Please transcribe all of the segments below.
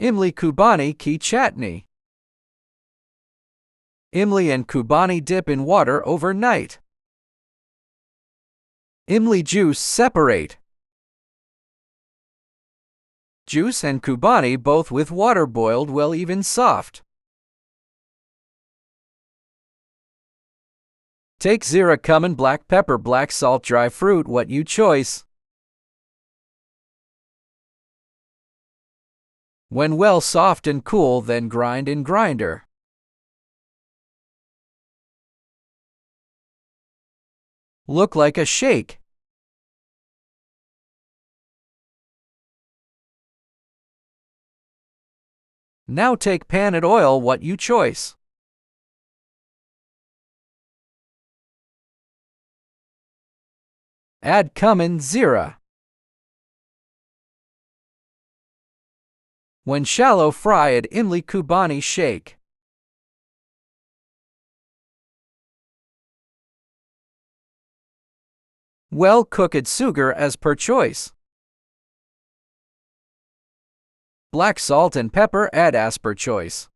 Imli Khubani Chutney. Imli and Khubani dip in water overnight. Imli juice separate. Juice and Khubani both with water boiled well even soft. Take zira cumin, black pepper, black salt, dry fruit, what you choice. When well soft and cool, then grind in grinder. Look like a shake. Now take pan and oil, what you choice. Add cumin, zira. When shallow fry, add Imli Khubani, shake. Well cooked sugar as per choice. Black salt and pepper add as per choice.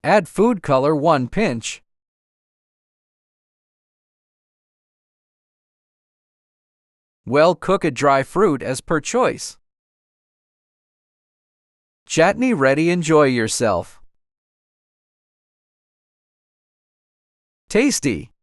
Add food color 1 pinch. Well cooked dry fruit as per choice. Chutney ready, enjoy yourself. Tasty.